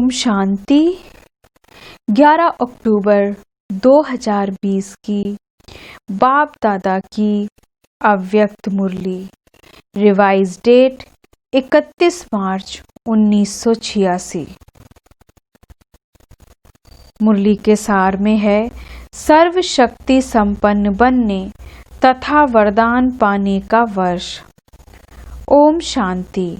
ओम शांति। 11 अक्टूबर 2020 की बाप दादा की अव्यक्त मुरली। रिवाइज डेट 31 मार्च 1986। मुरली के सार में है, सर्व शक्ति संपन्न बनने तथा वरदान पाने का वर्ष। ओम शांति।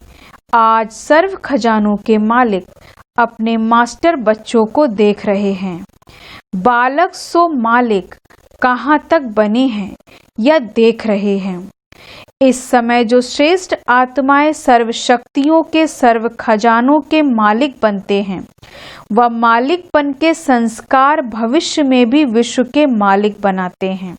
आज सर्व खजानों के मालिक अपने मास्टर बच्चों को देख रहे हैं। बालक सो मालिक कहाँ तक बने हैं यह देख रहे हैं। इस समय जो श्रेष्ठ आत्माएं सर्व शक्तियों के सर्व खजानों के मालिक बनते हैं, वह मालिकपन के संस्कार भविष्य में भी विश्व के मालिक बनाते हैं।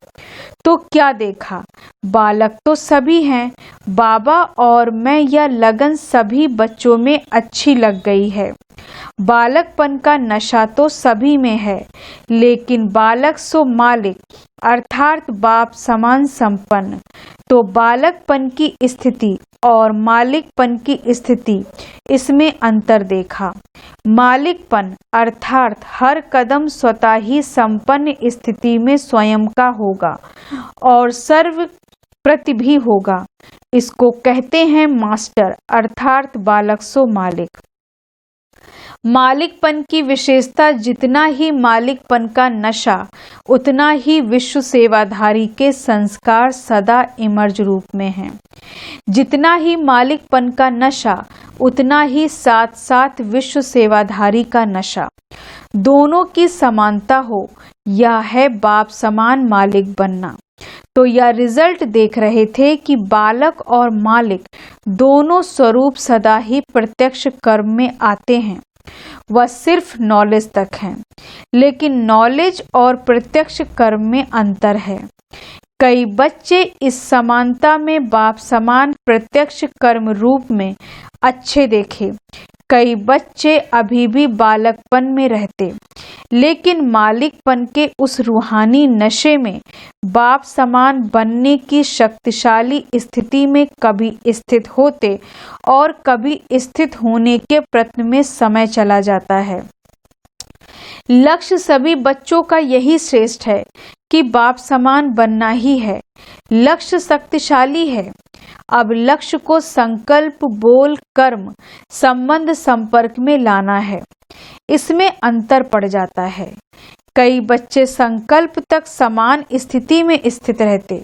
तो क्या देखा, बालक तो सभी हैं, बाबा और मैं यह लगन सभी बच्चों में अच्छी लग गई है। बालकपन का नशा तो सभी में है, लेकिन बालक सो मालिक अर्थात बाप समान संपन्न। तो बालकपन की स्थिति और मालिकपन की स्थिति, इसमें अंतर देखा। मालिकपन अर्थात हर कदम स्वतः ही संपन्न स्थिति में स्वयं का होगा और सर्व प्रति भी होगा। इसको कहते हैं मास्टर अर्थात बालक सो मालिक। मालिकपन की विशेषता, जितना ही मालिकपन का नशा, उतना ही विश्व सेवाधारी के संस्कार सदा इमर्ज रूप में हैं। जितना ही मालिकपन का नशा, उतना ही साथ साथ विश्व सेवाधारी का नशा। दोनों की समानता हो, यह है बाप समान मालिक बनना। तो यह रिजल्ट देख रहे थे कि बालक और मालिक दोनों स्वरूप सदा ही प्रत्यक्ष कर्म में आते हैं। वह सिर्फ नॉलेज तक है, लेकिन नॉलेज और प्रत्यक्ष कर्म में अंतर है। कई बच्चे इस समानता में बाप समान प्रत्यक्ष कर्म रूप में अच्छे देखे। कई बच्चे अभी भी बालकपन में रहते, लेकिन मालिकपन के उस रूहानी नशे में बाप समान बनने की शक्तिशाली स्थिति में कभी स्थित होते और कभी स्थित होने के प्रयत्न में समय चला जाता है। लक्ष्य सभी बच्चों का यही श्रेष्ठ है कि बाप समान बनना ही है। लक्ष्य शक्तिशाली है। अब लक्ष्य को संकल्प, बोल, कर्म, संबंध, संपर्क में लाना है। इसमें अंतर पड़ जाता है। कई बच्चे संकल्प तक समान स्थिति में स्थित रहते,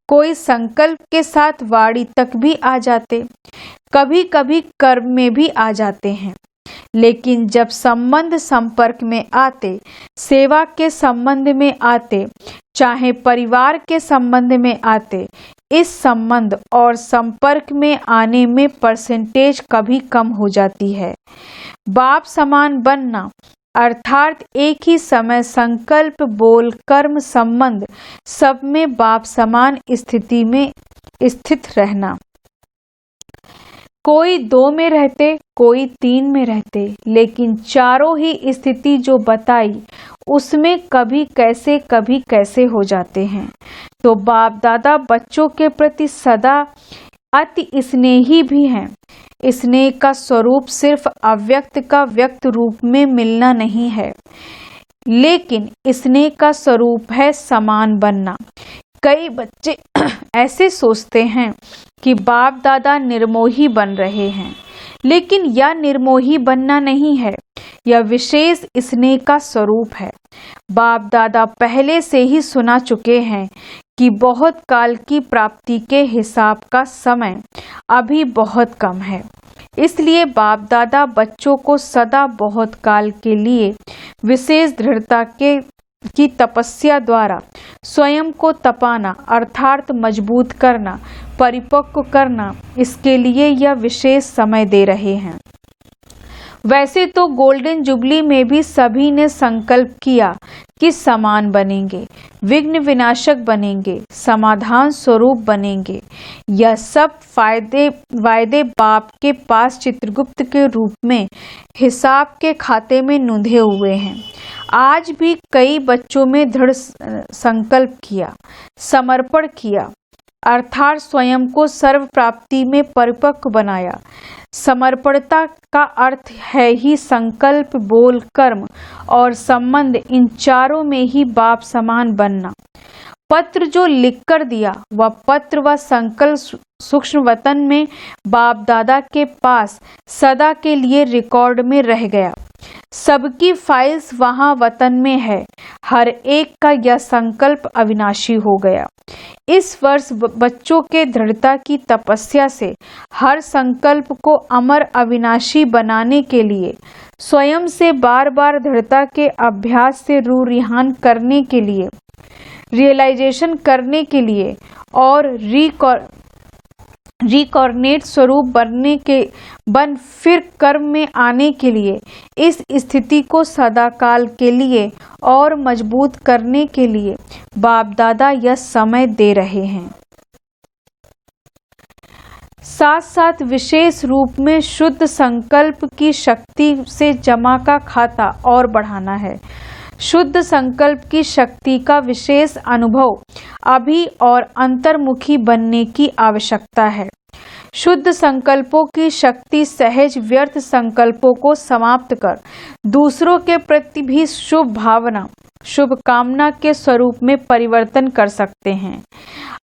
कोई संकल्प के साथ वाणी तक भी आ जाते, कभी कभी कर्म में भी आ जाते हैं। लेकिन जब संबंध संपर्क में आते, सेवा के संबंध में आते, चाहे परिवार के संबंध में आते, इस संबंध और संपर्क में आने में परसेंटेज कभी कम हो जाती है। बाप समान बनना अर्थात एक ही समय संकल्प, बोल, कर्म, संबंध सब में बाप समान स्थिति में स्थित रहना। कोई 2 में रहते, कोई 3 में रहते, लेकिन चारों ही स्थिति जो बताई उसमें कभी कैसे हो जाते हैं। तो बाप दादा बच्चों के प्रति सदा अति स्नेही भी हैं। स्नेह का स्वरूप सिर्फ अव्यक्त का व्यक्त रूप में मिलना नहीं है, लेकिन स्नेह का स्वरूप है समान बनना। कई बच्चे ऐसे सोचते हैं कि बाप दादा निर्मोही बन रहे हैं, लेकिन यह निर्मोही बनना नहीं है, यह विशेष स्नेह का स्वरूप है। बाप दादा पहले से ही सुना चुके हैं कि बहुत काल की प्राप्ति के हिसाब का समय अभी बहुत कम है। इसलिए बाप दादा बच्चों को सदा बहुत काल के लिए विशेष दृढ़ता की तपस्या द्वारा स्वयं को तपाना अर्थात मजबूत करना, परिपक्व करना, इसके लिए यह विशेष समय दे रहे हैं। वैसे तो गोल्डन जुबली में भी सभी ने संकल्प किया कि समान बनेंगे, विघ्न विनाशक बनेंगे, समाधान स्वरूप बनेंगे। यह सब वायदे बाप के पास चित्रगुप्त के रूप में हिसाब के खाते में नूंधे हुए हैं। आज भी कई बच्चों में दृढ़ संकल्प किया, समर्पण किया, अर्थात स्वयं को सर्व प्राप्ति में परिपक्व बनाया, समर्पणता का अर्थ है ही संकल्प, बोल, कर्म और संबंध, इन चारों में ही बाप समान बनना। पत्र जो लिखकर दिया वह पत्र व संकल्प सूक्ष्म वतन में बाप दादा के पास सदा के लिए रिकॉर्ड में रह गया। सबकी फाइल्स वहां वतन में है। हर एक का यह संकल्प अविनाशी हो गया। इस वर्ष बच्चों के दृढ़ता की तपस्या से हर संकल्प को अमर अविनाशी बनाने के लिए, स्वयं से बार बार दृढ़ता के अभ्यास से रूह रिहान करने के लिए, रियलाइजेशन करने के लिए और रिकॉर्नेट स्वरूप बन फिर कर्म में आने के लिए, इस स्थिति को सदाकाल के लिए और मजबूत करने के लिए बाप दादा यह समय दे रहे हैं। साथ साथ विशेष रूप में शुद्ध संकल्प की शक्ति से जमा का खाता और बढ़ाना है। शुद्ध संकल्प की शक्ति का विशेष अनुभव अभी और अंतर्मुखी बनने की आवश्यकता है। शुद्ध संकल्पों की शक्ति सहज व्यर्थ संकल्पों को समाप्त कर दूसरों के प्रति भी शुभ भावना, शुभ कामना के स्वरूप में परिवर्तन कर सकते हैं।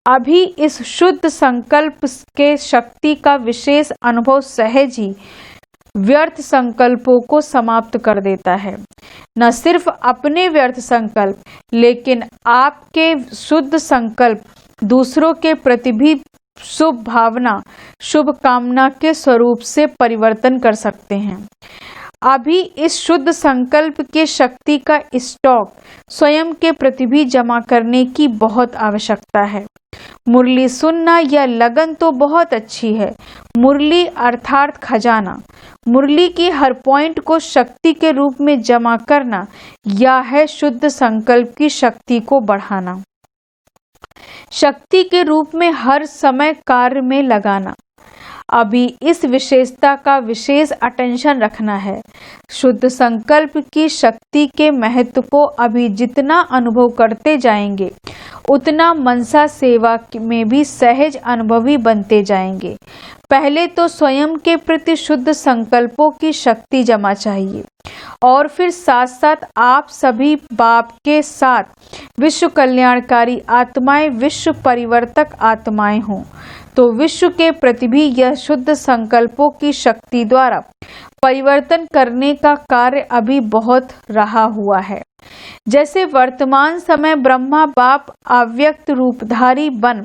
अभी इस शुद्ध संकल्प के शक्ति का विशेष अनुभव सहज ही व्यर्थ संकल्पों को समाप्त कर देता है। न सिर्फ अपने व्यर्थ संकल्प, लेकिन आपके शुद्ध संकल्प दूसरों के प्रति भी शुभ भावना, शुभ कामना के स्वरूप से परिवर्तन कर सकते हैं। अभी इस शुद्ध संकल्प के शक्ति का स्टॉक स्वयं के प्रति भी जमा करने की बहुत आवश्यकता है। मुरली सुनना या लगन तो बहुत अच्छी है। मुरली अर्थात खजाना, मुरली की हर पॉइंट को शक्ति के रूप में जमा करना, यह है शुद्ध संकल्प की शक्ति को बढ़ाना, शक्ति के रूप में हर समय कार्य में लगाना। अभी इस विशेषता का विशेष अटेंशन रखना है। शुद्ध संकल्प की शक्ति के महत्व को अभी जितना अनुभव करते जाएंगे, उतना मनसा सेवा में भी सहज अनुभवी बनते जाएंगे। पहले तो स्वयं के प्रति शुद्ध संकल्पों की शक्ति जमा चाहिए और फिर साथ साथ आप सभी बाप के साथ विश्व कल्याणकारी आत्माएं, विश्व परिवर्तक आत्माएं हों, तो विश्व के प्रति भी यह शुद्ध संकल्पों की शक्ति द्वारा परिवर्तन करने का कार्य अभी बहुत रहा हुआ है। जैसे वर्तमान समय ब्रह्मा बाप अव्यक्त रूपधारी बन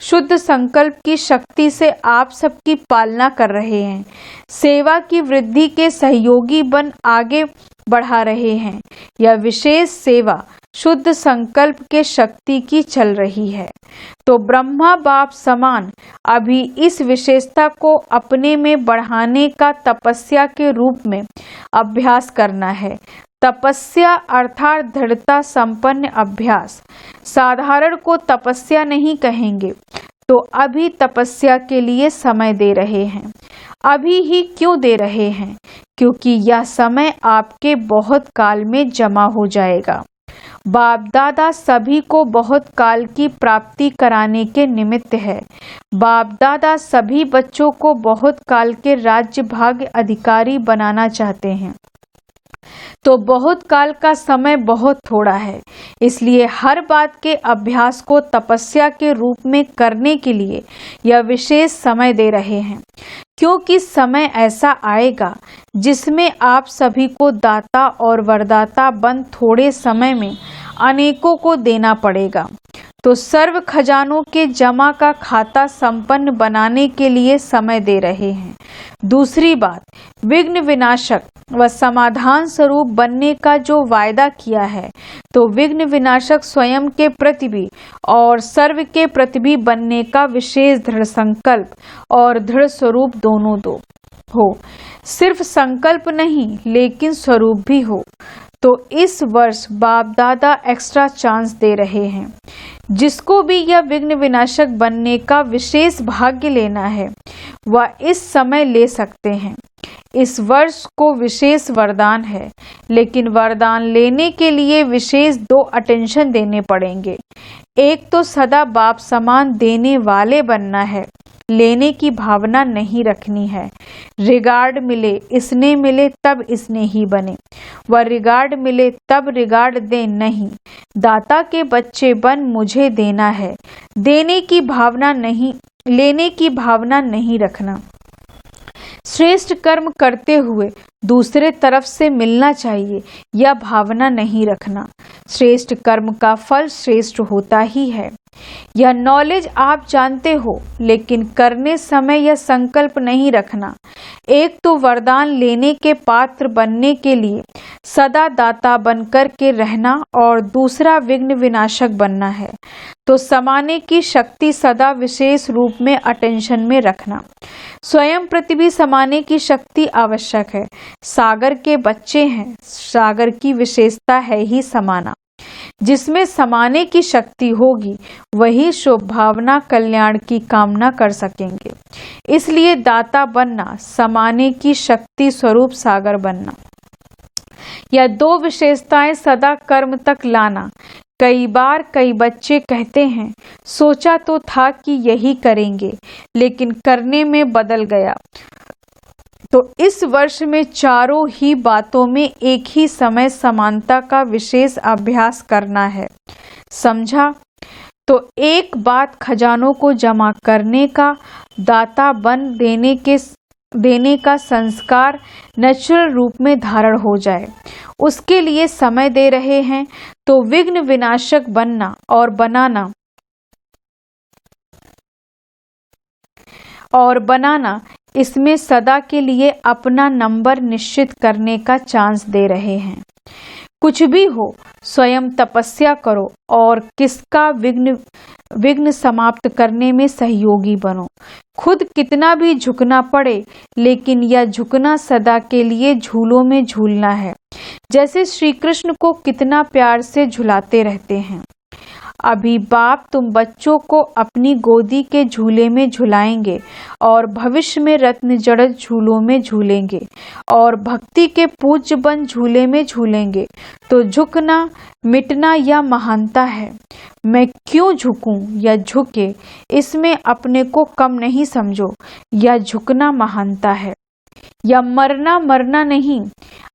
शुद्ध संकल्प की शक्ति से आप सबकी पालना कर रहे हैं, सेवा की वृद्धि के सहयोगी बन आगे बढ़ा रहे हैं। यह विशेष सेवा शुद्ध संकल्प के शक्ति की चल रही है। तो ब्रह्मा बाप समान अभी इस विशेषता को अपने में बढ़ाने का तपस्या के रूप में अभ्यास करना है। तपस्या अर्थात दृढ़ता संपन्न अभ्यास। साधारण को तपस्या नहीं कहेंगे, तो अभी तपस्या के लिए समय दे रहे हैं। अभी ही क्यों दे रहे हैं? क्योंकि यह समय आपके बहुत काल में जमा हो जाएगा। बाप दादा सभी को बहुत काल की प्राप्ति कराने के निमित्त है। बाप दादा सभी बच्चों को बहुत काल के राज्य भाग्य अधिकारी बनाना चाहते हैं। तो बहुत काल का समय बहुत थोड़ा है, इसलिए हर बात के अभ्यास को तपस्या के रूप में करने के लिए यह विशेष समय दे रहे हैं। क्योंकि समय ऐसा आएगा जिसमें आप सभी को दाता और वरदाता बन थोड़े समय में अनेकों को देना पड़ेगा। तो सर्व खजानों के जमा का खाता संपन्न बनाने के लिए समय दे रहे हैं। दूसरी बात, विघ्न विनाशक व समाधान स्वरूप बनने का जो वायदा किया है, तो विघ्न विनाशक स्वयं के प्रति भी और सर्व के प्रति भी बनने का विशेष दृढ़ संकल्प और दृढ़ स्वरूप दोनों दो हो। सिर्फ संकल्प नहीं, लेकिन स्वरूप भी हो। तो इस वर्ष बाप दादा एक्स्ट्रा चांस दे रहे हैं। जिसको भी यह विघ्न विनाशक बनने का विशेष भाग्य लेना है, वह इस समय ले सकते हैं। इस वर्ष को विशेष वरदान है, लेकिन वरदान लेने के लिए विशेष 2 अटेंशन देने पड़ेंगे। एक तो सदा बाप समान देने वाले बनना है लेने की भावना नहीं रखनी है। रिगार्ड मिले, इसने मिले तब इसने ही बने, व रिगार्ड मिले तब रिगार्ड दे नहीं। दाता के बच्चे बन मुझे देना है, देने की भावना नहीं, लेने की भावना नहीं रखना। श्रेष्ठ कर्म करते हुए दूसरे तरफ से मिलना चाहिए, यह भावना नहीं रखना। श्रेष्ठ कर्म का फल श्रेष्ठ होता ही है। यह नॉलेज आप जानते हो, लेकिन करने समय यह संकल्प नहीं रखना। एक तो वरदान लेने के पात्र बनने के लिए सदा दाता बनकर के रहना, और दूसरा विघ्न विनाशक बनना है। तो समाने की शक्ति सदा विशेष रूप में अटेंशन में रखना। स्वयं प्रति भी समाने की शक्ति आवश्यक है। सागर के बच्चे हैं, सागर की विशेषता है ही समाना। जिसमें समाने की शक्ति होगी वही शुभ भावना कल्याण की कामना कर सकेंगे। इसलिए दाता बनना, समाने की शक्ति स्वरूप सागर बनना, यह दो विशेषताएं सदा कर्म तक लाना। कई बार कई बच्चे कहते हैं, सोचा तो था कि यही करेंगे, लेकिन करने में बदल गया। तो इस वर्ष में चारों ही बातों में एक ही समय समानता का विशेष अभ्यास करना है। समझा? तो एक बात खजानों को जमा करने का, दाता बन देने का संस्कार नेचुरल रूप में धारण हो जाए, उसके लिए समय दे रहे हैं। तो विघ्न विनाशक बनना और बनाना इसमें सदा के लिए अपना नंबर निश्चित करने का चांस दे रहे हैं। कुछ भी हो, स्वयं तपस्या करो और किसका विघ्न समाप्त करने में सहयोगी बनो। खुद कितना भी झुकना पड़े, लेकिन यह झुकना सदा के लिए झूलों में झूलना है। जैसे श्री कृष्ण को कितना प्यार से झुलाते रहते हैं। अभी बाप तुम बच्चों को अपनी गोदी के झूले में झुलाएंगे और भविष्य में रत्न जड़त झूलों में झूलेंगे और भक्ति के पूज्य बन झूले में झूलेंगे। तो झुकना मिटना या महानता है। मैं क्यों झुकूं या झुके, इसमें अपने को कम नहीं समझो। यह झुकना महानता है। या मरना नहीं,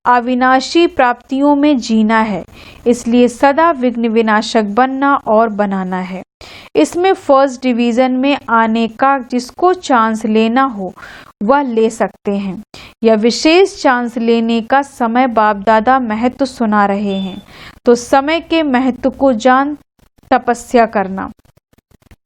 अविनाशी प्राप्तियों में जीना है। इसलिए सदा विघ्न विनाशक बनना और बनाना है। इसमें फर्स्ट डिवीजन में आने का जिसको चांस लेना हो वह ले सकते हैं। यह विशेष चांस लेने का समय बाप दादा महत्व सुना रहे हैं। तो समय के महत्व को जान तपस्या करना।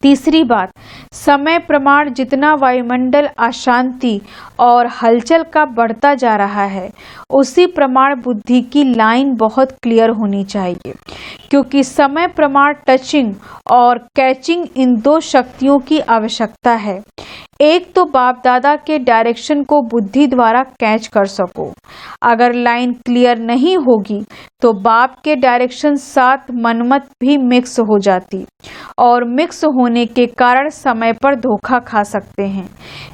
तीसरी बात, समय प्रमाण जितना वायुमंडल अशांति और हलचल का बढ़ता जा रहा है, उसी प्रमाण बुद्धि की लाइन बहुत क्लियर होनी चाहिए। क्योंकि समय प्रमाण टचिंग और कैचिंग, इन दो शक्तियों की आवश्यकता है। एक तो बाप दादा के डायरेक्शन को बुद्धि द्वारा कैच कर सको। अगर लाइन क्लियर नहीं होगी तो बाप के डायरेक्शन साथ मनमत भी मिक्स हो जाती और मिक्स होने के कारण समय पर धोखा खा सकते हैं।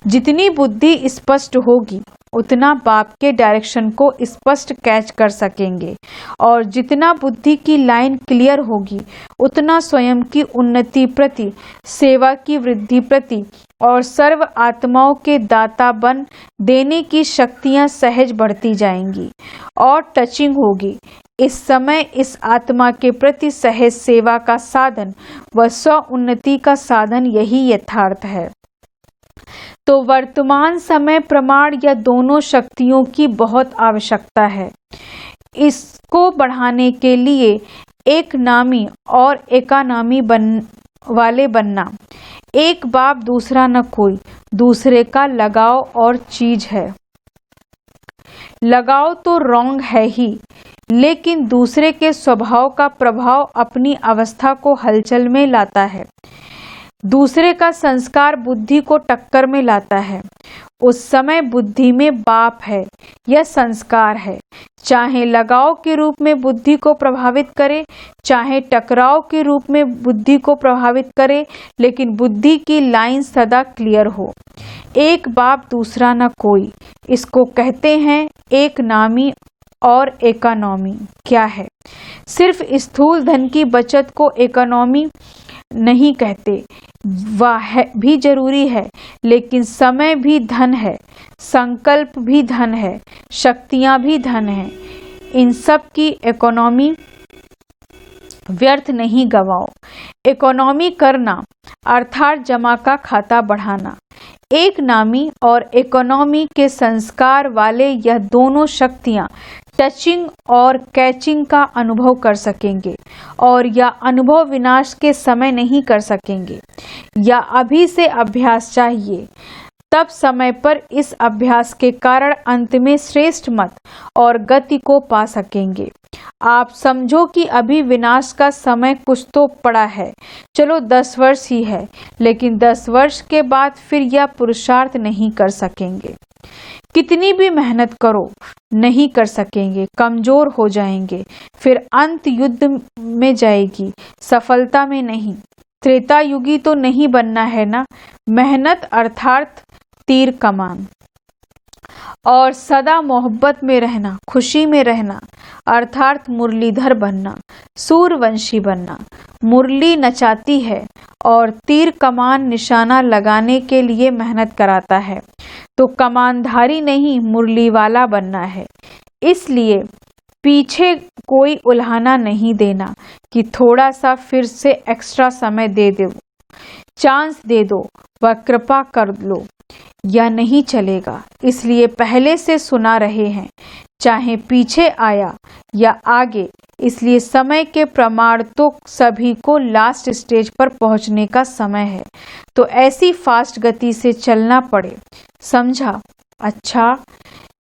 जितनी बुद्धि स्पष्ट होगी उतना बाप के डायरेक्शन को स्पष्ट कैच कर सकेंगे, और जितना बुद्धि की लाइन क्लियर होगी उतना स्वयं की उन्नति प्रति, सेवा की वृद्धि प्रति और सर्व आत्माओं के दाता बन देने की शक्तियां सहज बढ़ती जाएंगी और टचिंग होगी। इस समय इस आत्मा के प्रति सहज सेवा का साधन व स्व उन्नति का साधन यही यथार्थ है। तो वर्तमान समय प्रमाण या दोनों शक्तियों की बहुत आवश्यकता है। इसको बढ़ाने के लिए एक नामी और एकानामी वाले बनना। एक बाप दूसरा न कोई, दूसरे का लगाव और चीज है। लगाव तो रॉन्ग है ही, लेकिन दूसरे के स्वभाव का प्रभाव अपनी अवस्था को हलचल में लाता है। दूसरे का संस्कार बुद्धि को टक्कर में लाता है। उस समय बुद्धि में बाप है, यह संस्कार है। चाहे लगाव के रूप में बुद्धि को प्रभावित करे, चाहे टकराव के रूप में बुद्धि को प्रभावित करे, लेकिन बुद्धि की लाइन सदा क्लियर हो। एक बाप दूसरा न कोई, इसको कहते हैं एक नामी और इकोनॉमी। क्या है? सिर्फ स्थूल धन की बचत को इकोनॉमी नहीं कहते, वह भी जरूरी है, लेकिन समय भी धन है, संकल्प भी धन है, शक्तियां भी धन है। इन सब की इकोनॉमी व्यर्थ नहीं गवाओ। इकोनॉमी करना अर्थात जमा का खाता बढ़ाना। एक नामी और इकोनॉमी के संस्कार वाले यह दोनों शक्तियां टचिंग और कैचिंग का अनुभव कर सकेंगे, और यह अनुभव विनाश के समय नहीं कर सकेंगे। या अभी से अभ्यास चाहिए, तब समय पर इस अभ्यास के कारण अंत में श्रेष्ठ मत और गति को पा सकेंगे। आप समझो कि अभी विनाश का समय कुछ तो पड़ा है, चलो 10 वर्ष ही है, लेकिन 10 वर्ष के बाद फिर यह पुरुषार्थ नहीं कर सकेंगे। कितनी भी मेहनत करो नहीं कर सकेंगे, कमजोर हो जाएंगे, फिर अंत युद्ध में जाएगी, सफलता में नहीं। त्रेता युगी तो नहीं बनना है ना। मेहनत अर्थात तीर कमान, और सदा मोहब्बत में रहना, खुशी में रहना अर्थात मुरलीधर बनना, सूरवंशी बनना। मुरली नचाती है और तीर कमान निशाना लगाने के लिए मेहनत कराता है, तो कमानधारी नहीं मुरली वाला बनना है। इसलिए पीछे कोई उल्हाना नहीं देना कि थोड़ा सा फिर से एक्स्ट्रा समय दे दो, चांस दे दो, वह कृपा कर लो, या नहीं चलेगा। इसलिए पहले से सुना रहे हैं, चाहे पीछे आया या आगे। इसलिए समय के प्रमाण तो सभी को लास्ट स्टेज पर पहुंचने का समय है, तो ऐसी फास्ट गति से चलना पड़े, समझा? अच्छा,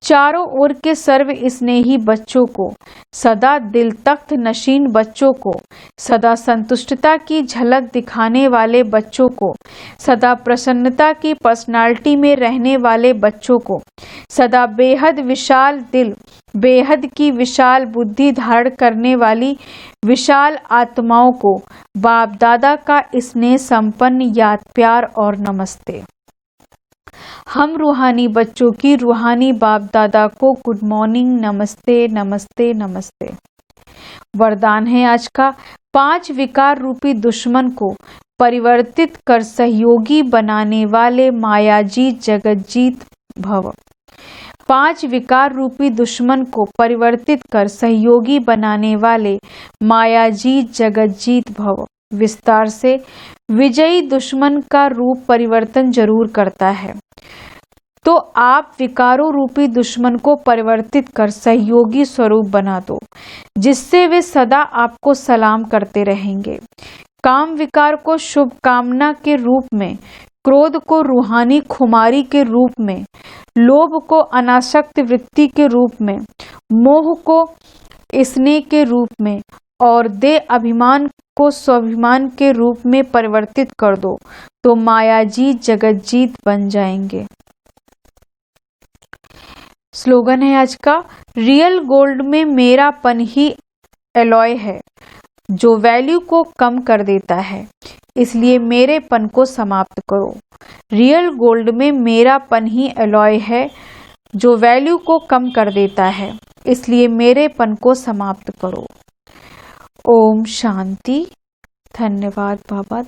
चारों ओर के सर्व स्नेही बच्चों को, सदा दिल तख्त नशीन बच्चों को, सदा संतुष्टता की झलक दिखाने वाले बच्चों को, सदा प्रसन्नता की पर्सनालिटी में रहने वाले बच्चों को, सदा बेहद विशाल दिल, बेहद की विशाल बुद्धि धारण करने वाली विशाल आत्माओं को बाप दादा का स्नेह संपन्न याद, प्यार और नमस्ते। हम रूहानी बच्चों की रूहानी बाप दादा को गुड मॉर्निंग, नमस्ते नमस्ते नमस्ते। वरदान है आज का, 5 विकार रूपी दुश्मन को परिवर्तित कर सहयोगी बनाने वाले मायाजीत जगतजीत भव। 5 विकार रूपी दुश्मन को परिवर्तित कर सहयोगी बनाने वाले मायाजीत जगतजीत भव। विस्तार से, विजयी दुश्मन का रूप परिवर्तन जरूर करता है, तो आप विकारों रूपी दुश्मन को परिवर्तित कर सहयोगी स्वरूप बना दो, जिससे वे सदा आपको सलाम करते रहेंगे। काम विकार को शुभ कामना के रूप में, क्रोध को रूहानी खुमारी के रूप में, लोभ को अनासक्त वृत्ति के रूप में, मोह को स्नेह के रूप में, और दे अभिमान को स्वाभिमान के रूप में परिवर्तित कर दो, तो मायाजीत जगतजीत बन जाएंगे। स्लोगन है आज का, रियल गोल्ड में मेरापन ही एलॉय है, जो वैल्यू को कम कर देता है, इसलिए मेरेपन को समाप्त करो। रियल गोल्ड में मेरापन ही एलॉय है, जो वैल्यू को कम कर देता है, इसलिए मेरेपन को समाप्त करो। ओम शांति। धन्यवाद बाबा।